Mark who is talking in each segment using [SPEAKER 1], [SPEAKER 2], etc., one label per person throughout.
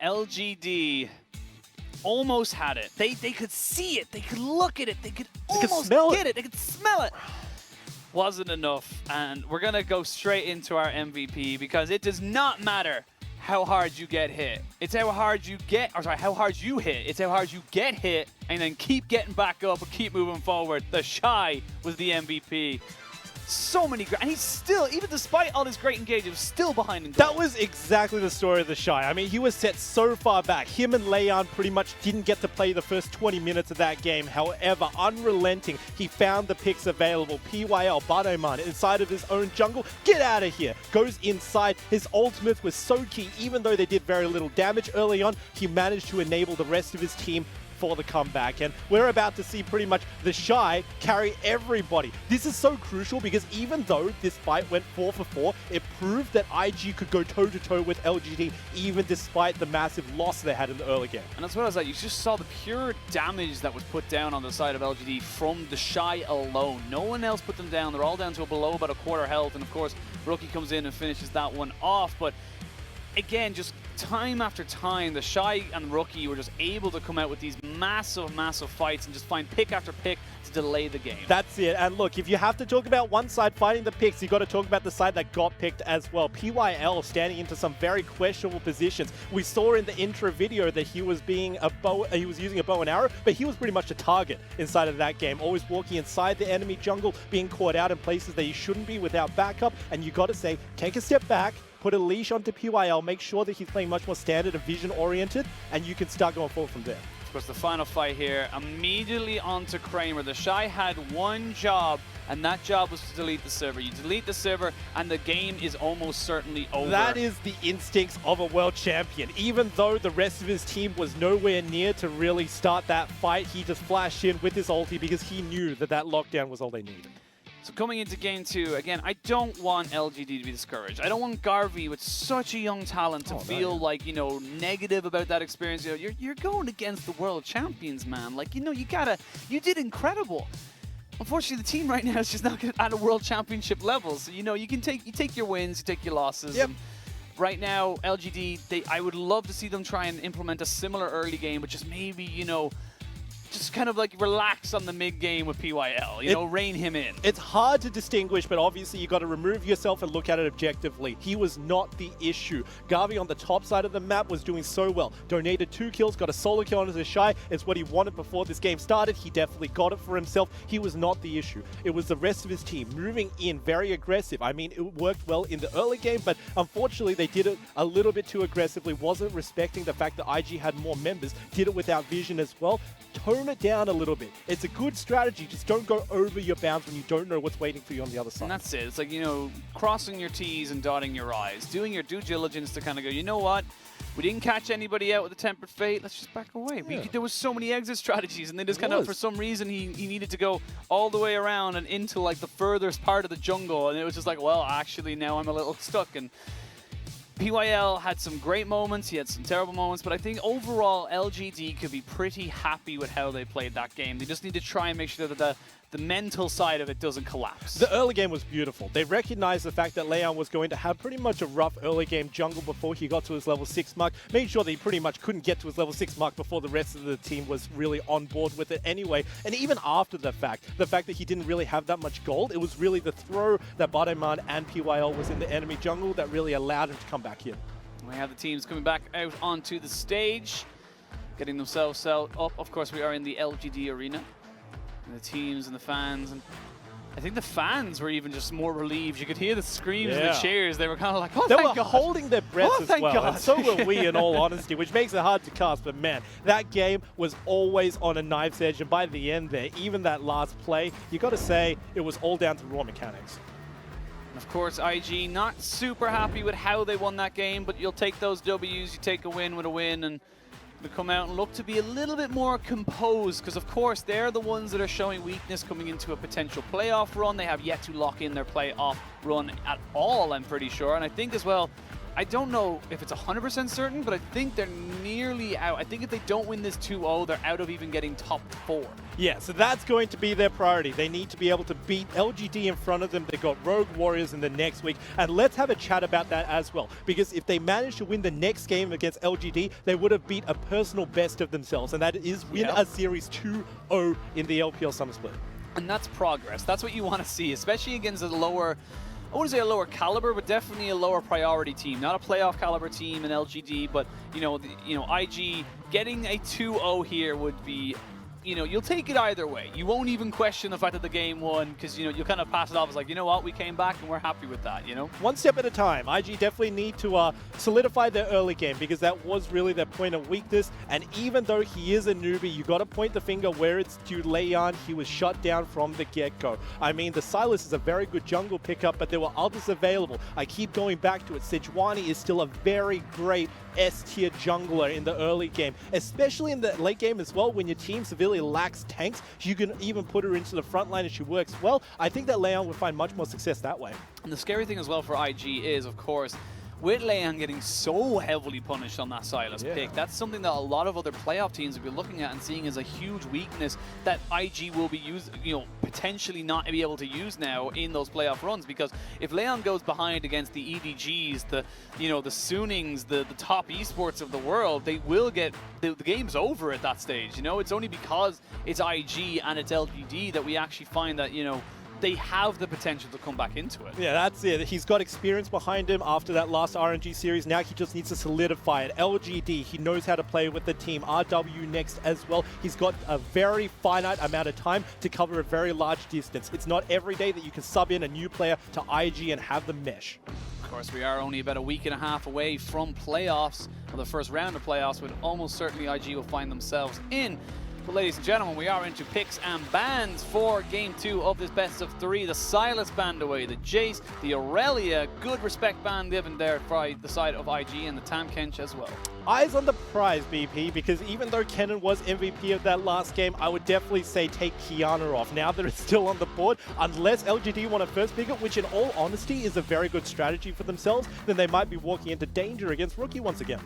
[SPEAKER 1] LGD almost had it. They could see it. They could look at it. They could almost get it. They could smell it. Wasn't enough. And we're going to go straight into our MVP because it does not matter how hard you get hit. It's how hard you get, or sorry, how hard you hit. It's how hard you get hit and then keep getting back up and keep moving forward. TheShy was the MVP. So many great, and he's still, even despite all his great engagement, still behind in goal.
[SPEAKER 2] That was exactly the story of TheShy. I mean, he was set so far back. Him and Leyan pretty much didn't get to play the first 20 minutes of that game. However, unrelenting, he found the picks available. PYL, badeMan, inside of his own jungle. Get out of here. Goes inside. His ultimate was so key. Even though they did very little damage early on, he managed to enable the rest of his team for the comeback, and we're about to see pretty much TheShy carry everybody. This is so crucial because even though this fight went 4 for 4, it proved that IG could go toe-to-toe with LGD even despite the massive loss they had in the early game.
[SPEAKER 1] And as well as that, you just saw the pure damage that was put down on the side of LGD from TheShy alone. No one else put them down. They're all down to below about a quarter health, and of course, Rookie comes in and finishes that one off. But again, just time after time, TheShy and Rookie were just able to come out with these massive, massive fights and just find pick after pick to delay the game.
[SPEAKER 2] That's it. And look, if you have to talk about one side fighting the picks, you got to talk about the side that got picked as well. PYL standing into some very questionable positions. We saw in the intro video that he was using a bow and arrow, but he was pretty much a target inside of that game. Always walking inside the enemy jungle, being caught out in places that he shouldn't be without backup. And you got to say, take a step back, put a leash onto PYL, make sure that he's playing much more standard and vision-oriented, and you can start going forward from there.
[SPEAKER 1] Of course, the final fight here, immediately onto Kramer. TheShy had one job, and that job was to delete the server. You delete the server, and the game is almost certainly over.
[SPEAKER 2] That is the instincts of a world champion. Even though the rest of his team was nowhere near to really start that fight, he just flashed in with his ulti because he knew that that lockdown was all they needed.
[SPEAKER 1] So coming into game 2, again, I don't want LGD to be discouraged. I don't want Garvey with such a young talent to feel like, you know, negative about that experience. You know, you're going against the world champions, man. Like, you know, you did incredible. Unfortunately, the team right now is just not at a world championship level. So, you know, you take your wins, you take your losses.
[SPEAKER 2] Yep.
[SPEAKER 1] And right now, LGD, I would love to see them try and implement a similar early game, but just maybe, you know, just kind of like relax on the mid game with PYL, you know, rein him in.
[SPEAKER 2] It's hard to distinguish, but obviously you got to remove yourself and look at it objectively. He was not the issue. Garvey on the top side of the map was doing so well. Donated 2 kills, got a solo kill on TheShy. It's what he wanted before this game started. He definitely got it for himself. He was not the issue. It was the rest of his team moving in very aggressive. I mean, it worked well in the early game, but unfortunately they did it a little bit too aggressively. Wasn't respecting the fact that IG had more members. Did it without vision as well. Tone it down a little bit. It's a good strategy. Just don't go over your bounds when you don't know what's waiting for you on the other side.
[SPEAKER 1] And that's it. It's like, you know, crossing your T's and dotting your I's. Doing your due diligence to kind of go, you know what? We didn't catch anybody out with a tempered fate. Let's just back away.
[SPEAKER 2] Yeah.
[SPEAKER 1] There was so many exit strategies, and they just kind of, for some reason, he needed to go all the way around and into like the furthest part of the jungle. And it was just like, well, actually, now I'm a little stuck. And PYL had some great moments, he had some terrible moments, but I think overall LGD could be pretty happy with how they played that game. They just need to try and make sure that the mental side of it doesn't collapse.
[SPEAKER 2] The early game was beautiful. They recognized the fact that Leyan was going to have pretty much a rough early game jungle before he got to his level 6 mark. Made sure that he pretty much couldn't get to his level 6 mark before the rest of the team was really on board with it anyway. And even after the fact that he didn't really have that much gold, it was really the throw that badeMan and PYL was in the enemy jungle that really allowed him to come back in.
[SPEAKER 1] We have the teams coming back out onto the stage, getting themselves set up. Of course, we are in the LGD arena. And the teams and the fans, and I think the fans were even just more relieved. You could hear the screams and the cheers. They were kind of like, oh, thank God.
[SPEAKER 2] They were holding their breaths as well,
[SPEAKER 1] God.
[SPEAKER 2] And so were we, in all honesty, which makes it hard to cast. But man, that game was always on a knife's edge, and by the end there, even that last play, you got to say it was all down to raw mechanics.
[SPEAKER 1] And of course, IG not super happy with how they won that game, but you'll take those W's, you take a win with a win, and to come out and look to be a little bit more composed, because of course they're the ones that are showing weakness coming into a potential playoff run. They have yet to lock in their playoff run at all, I'm pretty sure. And I think as well, I don't know if it's 100% certain, but I think they're nearly out. I think if they don't win this 2-0, they're out of even getting top 4.
[SPEAKER 2] Yeah, so that's going to be their priority. They need to be able to beat LGD in front of them. They've got Rogue Warriors in the next week. And let's have a chat about that as well. Because if they manage to win the next game against LGD, they would have beat a personal best of themselves. And that is win a Series 2-0 in the LPL Summer Split. And
[SPEAKER 1] that's progress. That's what you want to see, especially against a lower, I wouldn't say a lower caliber, but definitely a lower priority team. Not a playoff caliber team in LGD, but IG getting a 2-0 here would be, you'll take it either way. You won't even question the fact that the game won because, you'll kind of pass it off as like, you know what, we came back and we're happy with that,
[SPEAKER 2] One step at a time. IG definitely need to solidify their early game because that was really their point of weakness. And even though he is a newbie, you got to point the finger where it's due. Leyan, he was shut down from the get-go. I mean, the Silas is a very good jungle pickup, but there were others available. I keep going back to it. Sejuani is still a very great S-tier jungler in the early game, especially in the late game as well. When your team severely lacks tanks, you can even put her into the front line and she works well. I think that Leyan would find much more success that way.
[SPEAKER 1] And the scary thing as well for IG is, of course, with Leyan getting so heavily punished on that Silas pick, that's something that a lot of other playoff teams will be looking at and seeing as a huge weakness that IG will be potentially not be able to use now in those playoff runs. Because if Leyan goes behind against the EDGs, the Sunings, the top esports of the world, they will get the game's over at that stage. It's only because it's IG and it's LGD that we actually find that they have the potential to come back into it.
[SPEAKER 2] Yeah, that's it. He's got experience behind him after that last RNG series. Now he just needs to solidify it. LGD, he knows how to play with the team. RW next as well. He's got a very finite amount of time to cover a very large distance. It's not every day that you can sub in a new player to IG and have them mesh.
[SPEAKER 1] Of course, we are only about a week and a half away from playoffs, or the first round of playoffs, when almost certainly IG will find themselves in. But ladies and gentlemen, we are into picks and bans for Game 2 of this best of 3. The Silas banned away, the Jace, the Aurelia, good respect ban living there by the side of IG, and the Tam Kench as well.
[SPEAKER 2] Eyes on the prize, BP, because even though Kennen was MVP of that last game, I would definitely say take Qiyana off now that it's still on the board. Unless LGD want to first pick it, which in all honesty is a very good strategy for themselves, then they might be walking into danger against Rookie once again.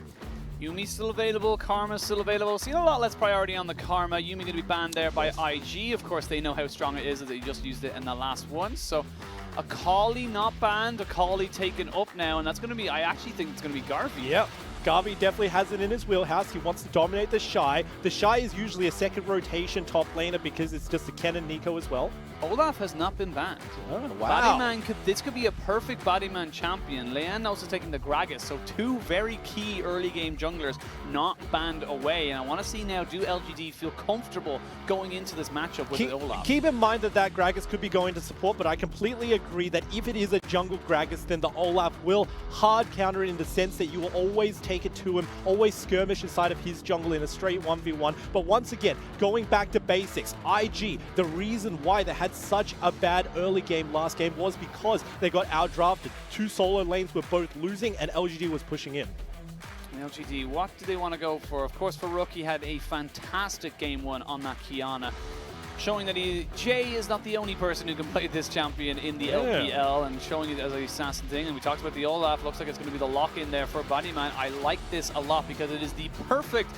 [SPEAKER 1] Yumi's still available, Karma's still available. Seeing a lot less priority on the Karma. Yumi going to be banned there by IG. Of course, they know how strong it is as they just used it in the last one. So Akali not banned, Akali taken up now, and that's going to be, I actually think it's going to be Garvey.
[SPEAKER 2] Yep. Garvey definitely has it in his wheelhouse. He wants to dominate the TheShy. The TheShy is usually a second rotation top laner because it's just a Kennen Nico as well.
[SPEAKER 1] Olaf has not been banned.
[SPEAKER 2] Oh, wow.
[SPEAKER 1] badeMan this could be a perfect badeMan champion. Leyan also taking the Gragas, so two very key early game junglers not banned away. And I want to see now, do LGD feel comfortable going into this matchup with Olaf?
[SPEAKER 2] Keep in mind that Gragas could be going to support, but I completely agree that if it is a jungle Gragas, then the Olaf will hard counter it in the sense that you will always take it to him, always skirmish inside of his jungle in a straight 1v1. But once again, going back to basics, IG, the reason why they had such a bad early game last game was because they got outdrafted. Two solo lanes were both losing and LGD was pushing in.
[SPEAKER 1] LGD, what do they want to go for? Of course, for Rookie had a fantastic game one on that Qiyana, showing that Jay is not the only person who can play this champion in the LPL, and showing it as a assassin thing. And we talked about the Olaf. Looks like it's going to be the lock-in there for badeMan. I like this a lot because it is the perfect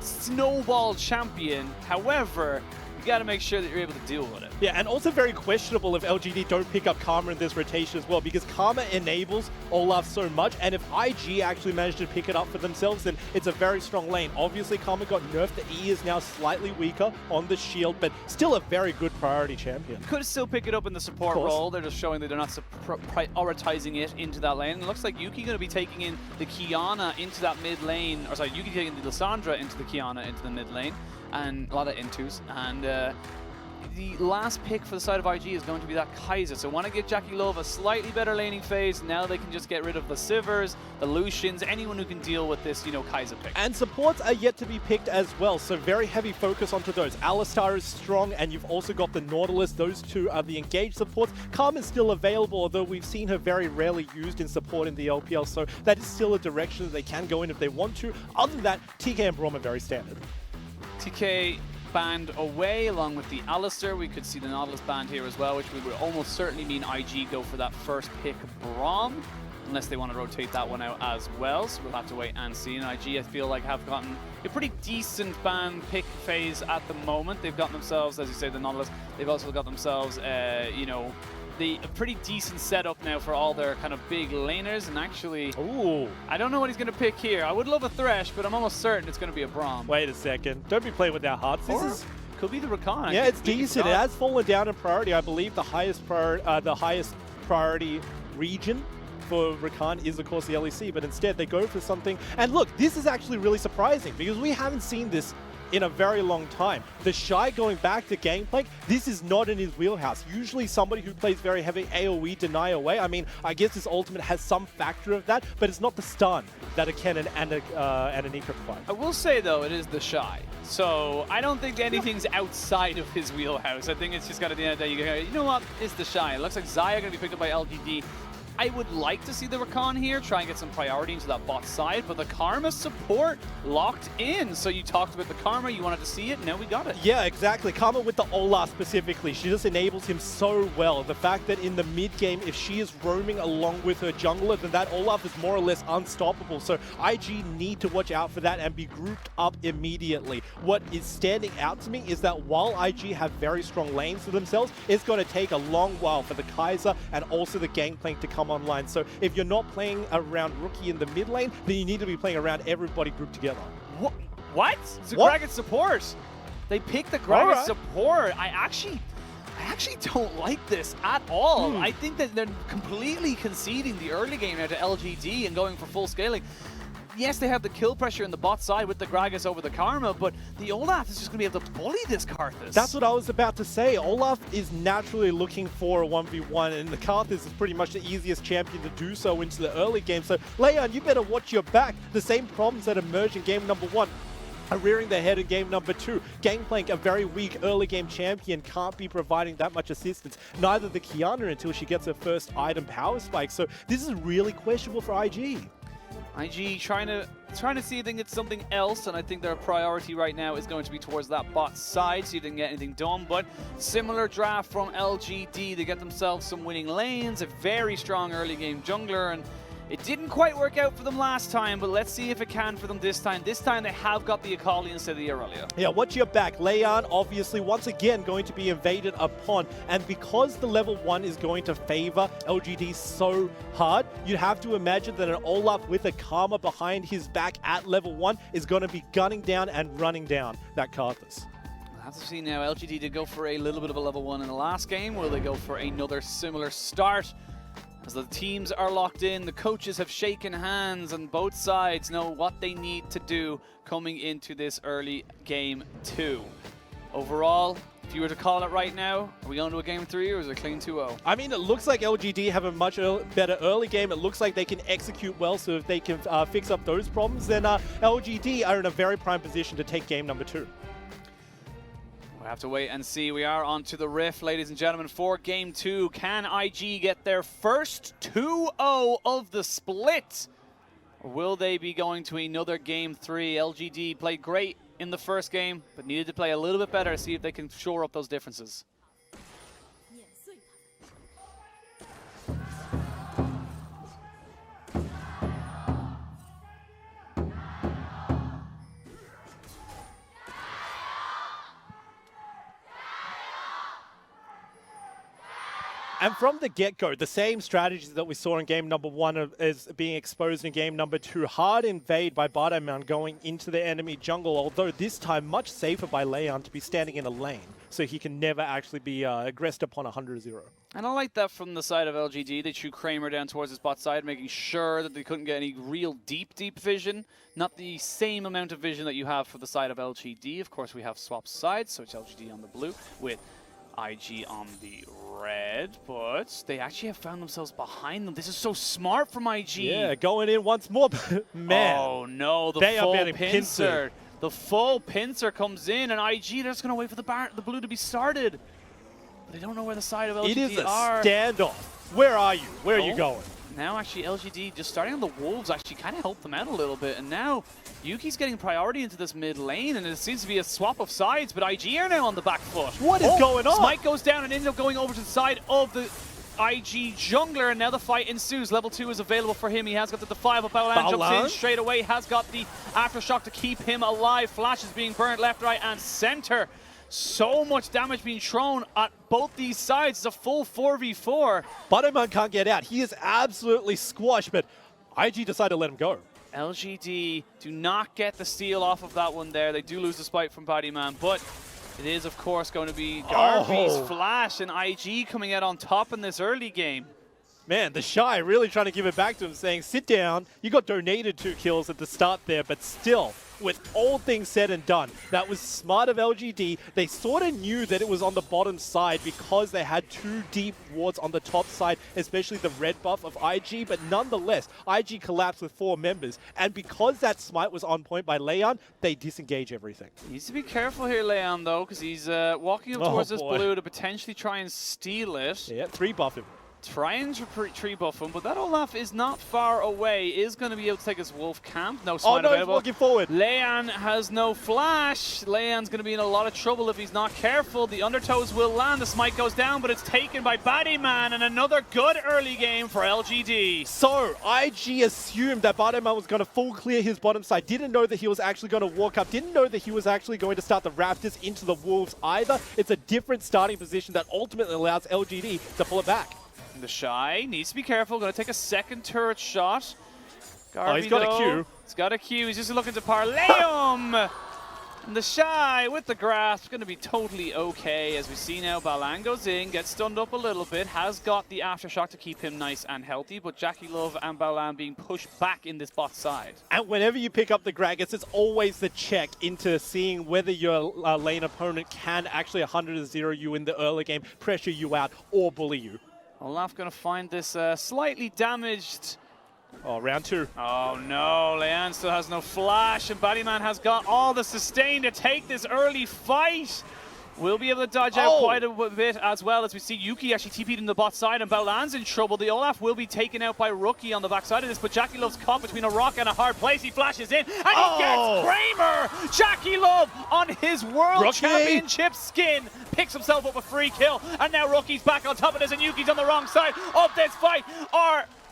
[SPEAKER 1] snowball champion. However, you got to make sure that you're able to deal with it.
[SPEAKER 2] Yeah, and also very questionable if LGD don't pick up Karma in this rotation as well, because Karma enables Olaf so much, and if IG actually managed to pick it up for themselves, then it's a very strong lane. Obviously, Karma got nerfed. The E is now slightly weaker on the shield, but still a very good priority champion.
[SPEAKER 1] Could still pick it up in the support role. They're just showing that they're not prioritizing it into that lane. And it looks like Yuuki going to be taking in the Qiyana into that mid lane, or sorry, Yuuki taking the Lissandra into the Qiyana into the mid lane. And a lot of intos, and the last pick for the side of IG is going to be that Kaiser. So want to give JackeyLove a slightly better laning phase. Now they can just get rid of the Sivers, the Lucians, anyone who can deal with this, Kaiser pick.
[SPEAKER 2] And supports are yet to be picked as well, so very heavy focus onto those. Alistar is strong, and you've also got the Nautilus. Those two are the engaged supports. Karma is still available, although we've seen her very rarely used in support in the LPL, so that is still a direction that they can go in if they want to. Other than that, TK and Braum are very standard.
[SPEAKER 1] TK banned away along with the Alistair. We could see the Nautilus banned here as well, which would almost certainly mean IG go for that first pick Braum. unless they want to rotate that one out as well. So we'll have to wait and see. And IG, I feel like, have gotten a pretty decent ban pick phase at the moment. They've gotten themselves, as you say, the Nautilus. They've also got themselves, you know, a pretty decent setup now for all their kind of big laners. And actually,
[SPEAKER 2] ooh,
[SPEAKER 1] I don't know what he's going to pick here. I would love a Thresh, but I'm almost certain it's going to be a Braum.
[SPEAKER 2] Wait a second. Don't be playing with our hearts. This is...
[SPEAKER 1] Could be the Rakan.
[SPEAKER 2] Yeah, it's decent. It has fallen down in priority. I believe the highest priority region for Rakan is, of course, the LEC, but instead they go for something. And look, this is actually really surprising because we haven't seen this in a very long time. TheShy going back to Gangplank, this is not in his wheelhouse. Usually somebody who plays very heavy AoE deny away. I mean, I guess this ultimate has some factor of that, but it's not the stun that a Kennen and a Nika provide.
[SPEAKER 1] I will say, though, it is TheShy. So I don't think anything's outside of his wheelhouse. I think it's just got at the end of the day, you go, you know what, it's TheShy. It looks like Xayah going to be picked up by LGD. I would like to see the Rakan here, try and get some priority into that bot side, but the Karma support locked in. So you talked about the Karma, you wanted to see it, now we got it.
[SPEAKER 2] Yeah, exactly. Karma with the Olaf specifically, she just enables him so well. The fact that in the mid game, if she is roaming along with her jungler, then that Olaf is more or less unstoppable. So IG need to watch out for that and be grouped up immediately. What is standing out to me is that while IG have very strong lanes for themselves, it's going to take a long while for the Kaiser and also the Gangplank to come online. So if you're not playing around Rookie in the mid lane, then you need to be playing around everybody grouped together.
[SPEAKER 1] What? It's a Gragas support. They picked the Gragas support. I actually don't like this at all. I think that they're completely conceding the early game now to LGD and going for full scaling. Yes, they have the kill pressure in the bot side with the Gragas over the Karma, but the Olaf is just going to be able to bully this Karthus.
[SPEAKER 2] That's what I was about to say. Olaf is naturally looking for a 1v1, and the Karthus is pretty much the easiest champion to do so into the early game. So, Leyan, you better watch your back. The same problems that emerged in game number 1 are rearing their head in game number 2. Gangplank, a very weak early game champion, can't be providing that much assistance. Neither the Qiyana until she gets her first item power spike. So this is really questionable for IG.
[SPEAKER 1] IG trying to see if they can get something else, and I think their priority right now is going to be towards that bot side, see if they can get anything done. But similar draft from LGD, they get themselves some winning lanes, a very strong early game jungler, and it didn't quite work out for them last time, but let's see if it can for them this time. This time they have got the Akali instead of the Aurelia. Yeah,
[SPEAKER 2] watch your back. Leyan obviously once again going to be invaded upon, and because the level 1 is going to favor LGD so hard, you'd have to imagine that an Olaf with a Karma behind his back at level 1 is going to be gunning down and running down that Karthus.
[SPEAKER 1] We'll have to see now. LGD did go for a little bit of a level 1 in the last game. Will they go for another similar start? As the teams are locked in, the coaches have shaken hands, and both sides know what they need to do coming into this early game 2. Overall, if you were to call it right now, are we going to a game 3 or is it a clean 2-0?
[SPEAKER 2] I mean, it looks like LGD have a much better early game. It looks like they can execute well, so if they can fix up those problems, then LGD are in a very prime position to take game number 2.
[SPEAKER 1] We'll have to wait and see. We are on to the Rift, ladies and gentlemen, for Game 2. Can IG get their first 2-0 of the split? Or will they be going to another Game 3? LGD played great in the first game, but needed to play a little bit better to see if they can shore up those differences.
[SPEAKER 2] And from the get-go, the same strategies that we saw in game number 1 is being exposed in game number 2. Hard invade by badeMan going into the enemy jungle, although this time much safer by Leyan to be standing in a lane, so he can never actually be aggressed upon 100-0.
[SPEAKER 1] And I like that from the side of LGD. They threw Kramer down towards his bot side, making sure that they couldn't get any real deep vision. Not the same amount of vision that you have for the side of LGD. Of course, we have swapped sides, so it's LGD on the blue with IG on the red, but they actually have found themselves behind them. This is so smart from IG.
[SPEAKER 2] Yeah, going in once more. Man.
[SPEAKER 1] Oh no, the full pincer. The full pincer comes in, and IG, they're just going to wait for the blue to be started. But they don't know where the side of LGD are.
[SPEAKER 2] It is a standoff. Where are you? Where are you going?
[SPEAKER 1] Now actually LGD just starting on the Wolves actually kind of helped them out a little bit, and now Yuuki's getting priority into this mid lane, and it seems to be a swap of sides, but IG are now on the back foot.
[SPEAKER 2] What is going on?
[SPEAKER 1] Smite goes down and ends up going over to the side of the IG jungler, and now the fight ensues. Level 2 is available for him. He has got the Defy, but Baolan jumps in straight away. Has got the Aftershock to keep him alive. Flash is being burnt left, right, and center. So much damage being thrown at both these sides. It's a full 4v4.
[SPEAKER 2] badeMan can't get out. He is absolutely squashed, but IG decided to let him go.
[SPEAKER 1] LGD do not get the steal off of that one there. They do lose the spike from badeMan, but it is, of course, going to be Garvey's flash and IG coming out on top in this early game.
[SPEAKER 2] Man, TheShy really trying to give it back to him, saying, sit down. You got donated 2 kills at the start there, but still, with all things said and done, that was smart of LGD. They sort of knew that it was on the bottom side because they had 2 deep wards on the top side, especially the red buff of IG, but nonetheless, IG collapsed with 4 members, and because that smite was on point by Leyan, they disengage everything.
[SPEAKER 1] Needs to be careful here, Leyan, though, because he's walking up towards this blue to potentially try and steal it.
[SPEAKER 2] Yeah, 3 buff him.
[SPEAKER 1] Trying to tree buff him, but that Olaf is not far away. Is going to be able to take his wolf camp. No smite available.
[SPEAKER 2] He's walking forward.
[SPEAKER 1] Leyan has no flash. Leyan's going to be in a lot of trouble if he's not careful. The undertows will land. The smite goes down, but it's taken by badeMan, and another good early game for LGD.
[SPEAKER 2] So, IG assumed that badeMan was going to full clear his bottom side. Didn't know that he was actually going to walk up. Didn't know that he was actually going to start the Raptors into the Wolves either. It's a different starting position that ultimately allows LGD to pull it back.
[SPEAKER 1] TheShy needs to be careful. Going to take a second turret shot. Garvey,
[SPEAKER 2] he's got a Q.
[SPEAKER 1] He's got a Q. He's just looking to parlay him. And TheShy with the grasp. Going to be totally okay. As we see now, Baolan goes in, gets stunned up a little bit. Has got the Aftershock to keep him nice and healthy. But JackeyLove and Baolan being pushed back in this bot side.
[SPEAKER 2] And whenever you pick up the Gragas, it's always the check into seeing whether your lane opponent can actually 100-0 you in the early game, pressure you out, or bully you.
[SPEAKER 1] Olaf going to find this slightly damaged.
[SPEAKER 2] Oh, round 2.
[SPEAKER 1] Oh no, Leyan still has no flash, and badeMan has got all the sustain to take this early fight. Will be able to dodge out quite a bit as well, as we see Yuuki actually TP'd in the bot side, and Baolan's in trouble. The Olaf will be taken out by Rookie on the back side of this, but JackeyLove's caught between a rock and a hard place. He flashes in, and he gets Kramer! JackeyLove on his World Championship skin picks himself up a free kill, and now Rookie's back on top of this, and Yuuki's on the wrong side of this fight.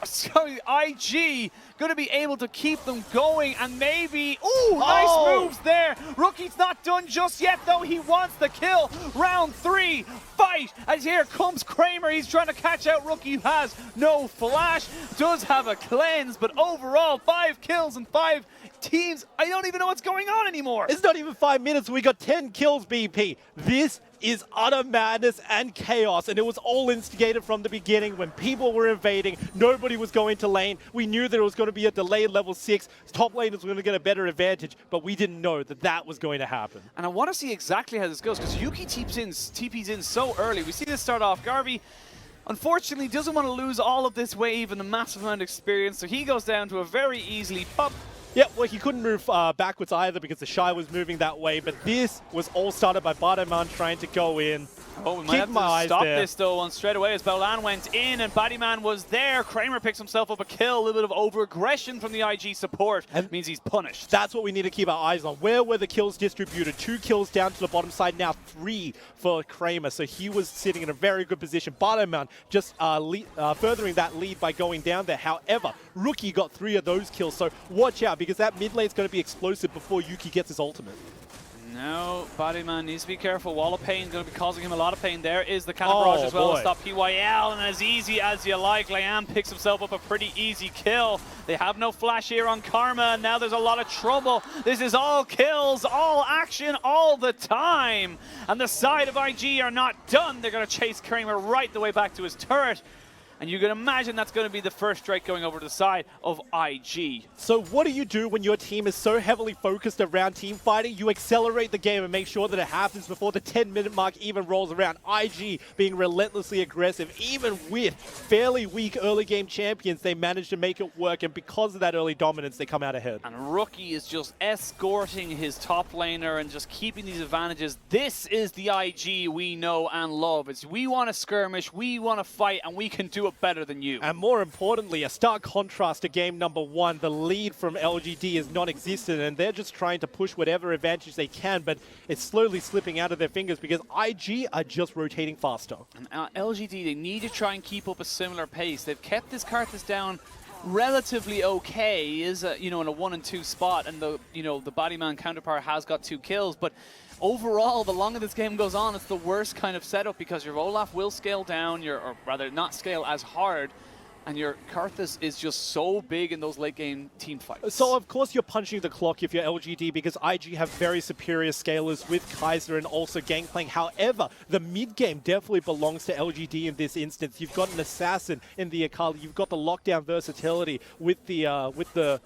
[SPEAKER 1] IG going to be able to keep them going, and maybe, nice moves there. Rookie's not done just yet, though. He wants the kill. Round 3 fight, as here comes Kramer. He's trying to catch out Rookie, who has no flash, does have a cleanse, but overall 5 kills and 5 teams. I don't even know what's going on anymore.
[SPEAKER 2] It's not even 5 minutes. We got 10 kills, BP. This is utter madness and chaos, and it was all instigated from the beginning when people were invading. Nobody was going to lane. We knew that it was going to be a delayed level 6. Top lane was going to get a better advantage, but we didn't know that that was going to happen.
[SPEAKER 1] And I want to see exactly how this goes, because Yuuki TP's in so early. We see this start off. Garvey, unfortunately, doesn't want to lose all of this wave and the massive amount of experience, so he goes down to a very easily pop.
[SPEAKER 2] Yeah, well, he couldn't move backwards either because TheShy was moving that way, but this was all started by badeMan trying to go in.
[SPEAKER 1] Oh, we might have to stop this, though, one straight away as Baolan went in and badeMan was there. Kramer picks himself up a kill. A little bit of over-aggression from the IG support. And means he's punished.
[SPEAKER 2] That's what we need to keep our eyes on. Where were the kills distributed? 2 kills down to the bottom side, now 3 for Kramer. So he was sitting in a very good position. badeMan just furthering that lead by going down there. However, Rookie got 3 of those kills, so watch out because that mid lane is going to be explosive before Yuuki gets his ultimate.
[SPEAKER 1] No, badeMan needs to be careful. Wall of Pain going to be causing him a lot of pain. There is the cannon barrage as well to stop PYL, and as easy as you like, Leyan picks himself up a pretty easy kill. They have no flash here on Karma, and now there's a lot of trouble. This is all kills, all action, all the time. And the side of IG are not done. They're going to chase Kramer right the way back to his turret. And you can imagine that's going to be the first strike going over to the side of IG.
[SPEAKER 2] So what do you do when your team is so heavily focused around team fighting? You accelerate the game and make sure that it happens before the 10-minute mark even rolls around. IG being relentlessly aggressive, even with fairly weak early game champions, they managed to make it work, and because of that early dominance, they come out ahead.
[SPEAKER 1] And Rookie is just escorting his top laner and just keeping these advantages. This is the IG we know and love. We want to skirmish, we want to fight, and we can do it better than you.
[SPEAKER 2] And more importantly, a stark contrast to game number 1. The lead from LGD is non-existent, and they're just trying to push whatever advantage they can, but it's slowly slipping out of their fingers because IG are just rotating faster.
[SPEAKER 1] And LGD, they need to try and keep up a similar pace. They've kept this Karthus down relatively okay, is in a 1 and 2 spot, and the the badeMan counterpart has got 2 kills, but overall, the longer this game goes on, it's the worst kind of setup because your Olaf will scale down, or rather not scale as hard, and your Karthus is just so big in those late game team fights.
[SPEAKER 2] So of course you're punching the clock if you're LGD because IG have very superior scalers with Kaiser and also Gangplank. However, the mid game definitely belongs to LGD in this instance. You've got an assassin in the Akali. You've got the lockdown versatility with the